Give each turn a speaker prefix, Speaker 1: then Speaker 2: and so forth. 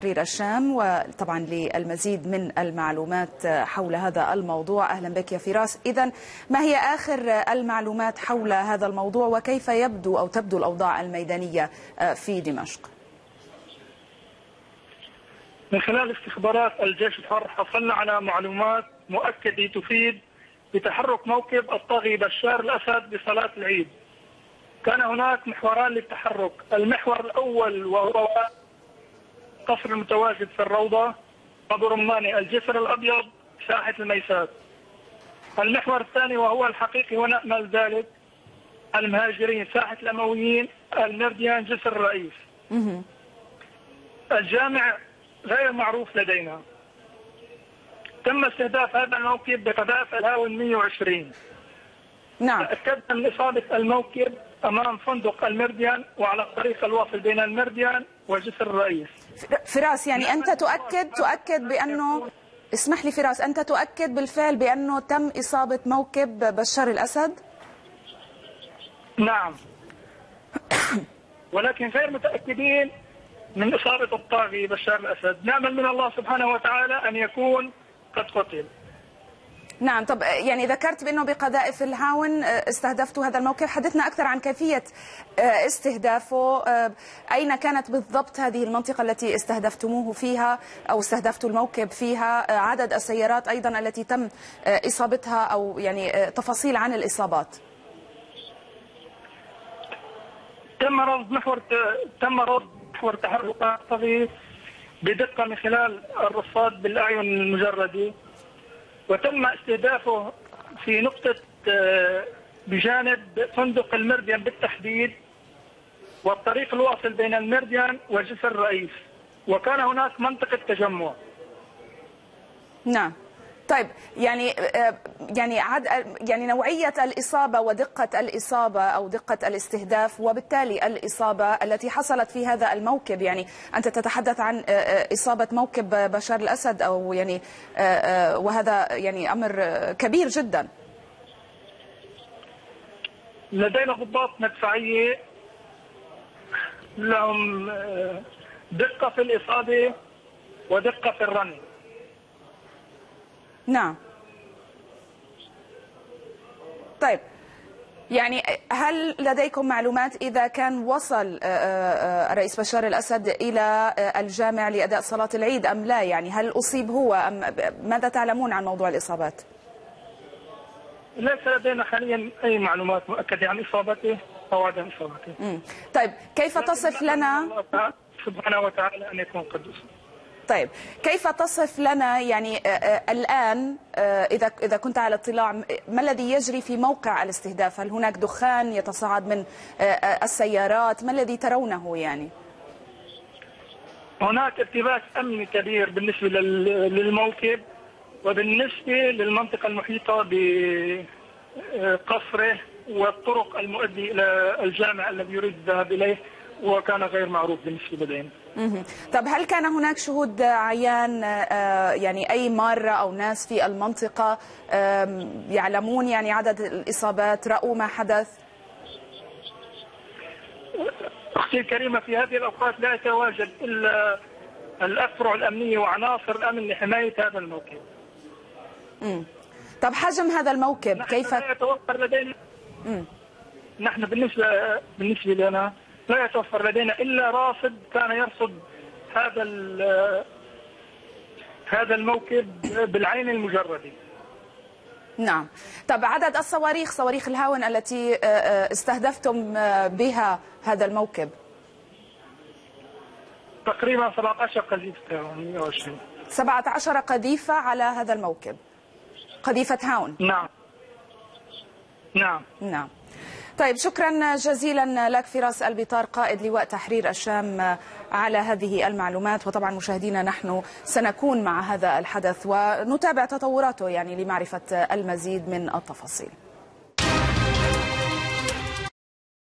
Speaker 1: تحرير الشام، وطبعا للمزيد من المعلومات حول هذا الموضوع. أهلا بك يا فراس. إذن ما هي آخر المعلومات حول هذا الموضوع، وكيف تبدو الأوضاع الميدانية في دمشق؟
Speaker 2: من خلال استخبارات الجيش الحر حصلنا على معلومات مؤكدة تفيد بتحرك موكب الطاغي بشار الأسد بصلاة العيد. كان هناك محوران للتحرك، المحور الأول وهو قصر المتواجد في الروضة، أبو رماني، الجسر الأبيض، ساحة الميسات. المحور الثاني وهو الحقيقي ونأمل ذلك، المهاجرين، ساحة الأمويين، المرديان، جسر الرئيس. الجامع غير معروف لدينا. تم استهداف هذا الموكب بقذائف الهاون 120.
Speaker 1: نعم.
Speaker 2: تأكدنا من إصابة الموكب أمام فندق المرديان وعلى الطريق الواصل بين المرديان وجسر الرئيس.
Speaker 1: فراس، يعني أنت تؤكد بأنه، اسمح لي فراس، أنت تؤكد بالفعل بأنه تم إصابة موكب بشار الأسد؟
Speaker 2: نعم. ولكن غير متأكدين من إصابة الطاغي بشار الأسد. نأمل من الله سبحانه وتعالى أن يكون قد قتل.
Speaker 1: نعم. طب يعني ذكرت بأنه بقذائف الهاون استهدفتوا هذا الموكب، حدثنا أكثر عن كيفية استهدافه. أين كانت بالضبط هذه المنطقة التي استهدفتموه فيها أو استهدفتوا الموكب فيها؟ عدد السيارات أيضا التي تم إصابتها، أو يعني تفاصيل عن الإصابات.
Speaker 2: تم رصد محور تحرك الطاغي بدقة من خلال الرصاد بالأعين المجردة، وتم استهدافه في نقطة بجانب فندق المرديان بالتحديد، والطريق الواصل بين المرديان وجسر الرئيس، وكان هناك منطقة تجمع.
Speaker 1: نعم. طيب يعني نوعية الإصابة ودقة الإصابة أو دقة الاستهداف، وبالتالي الإصابة التي حصلت في هذا الموكب، يعني أنت تتحدث عن إصابة موكب بشار الأسد، أو يعني وهذا يعني أمر كبير جدا.
Speaker 2: لدينا ضباط مدفعية لهم دقة في الإصابة ودقة في الرمي.
Speaker 1: نعم. طيب يعني هل لديكم معلومات إذا كان وصل الرئيس بشار الأسد إلى الجامع لأداء صلاة العيد أم لا؟ يعني هل أصيب هو أم ماذا تعلمون عن موضوع الإصابات؟
Speaker 2: ليس لدينا حاليا أي معلومات مؤكدة عن إصابته أو عدم إصابته.
Speaker 1: طيب كيف تصف لنا
Speaker 2: الله سبحانه وتعالى أن يكون قد أصيب؟
Speaker 1: طيب كيف تصف لنا يعني الآن إذا كنت على اطلاع، ما الذي يجري في موقع الاستهداف؟ هل هناك دخان يتصاعد من السيارات؟ ما الذي ترونه يعني؟
Speaker 2: هناك ارتباك أمني كبير بالنسبة للموكب وبالنسبة للمنطقة المحيطة بقصره والطرق المؤدية إلى الجامع الذي يريد الذهاب إليه، وكان غير معروف بالنسبة لدينا.
Speaker 1: طب هل كان هناك شهود عيان، يعني أي مرة أو ناس في المنطقة يعلمون يعني عدد الإصابات، رأوا ما حدث؟
Speaker 2: أختي الكريمة، في هذه الأوقات لا يتواجد إلا الأفرع الأمنية وعناصر الأمن لحماية هذا الموكب.
Speaker 1: طب حجم هذا الموكب كيف؟
Speaker 2: لا يتوفر لدينا. نحن بالنسبة لنا لا يتوفر لدينا إلا راصد كان يرصد هذا الموكب بالعين المجردة.
Speaker 1: نعم. طب عدد الصواريخ، صواريخ الهاون التي استهدفتم بها هذا الموكب؟
Speaker 2: تقريبا 17 قذيفة 120.
Speaker 1: 17 قذيفة على هذا الموكب، قذيفة هاون.
Speaker 2: نعم. نعم.
Speaker 1: نعم. طيب شكرا جزيلا لك فراس البطار، قائد لواء تحرير الشام، على هذه المعلومات. وطبعا مشاهدينا نحن سنكون مع هذا الحدث ونتابع تطوراته يعني لمعرفة المزيد من التفاصيل.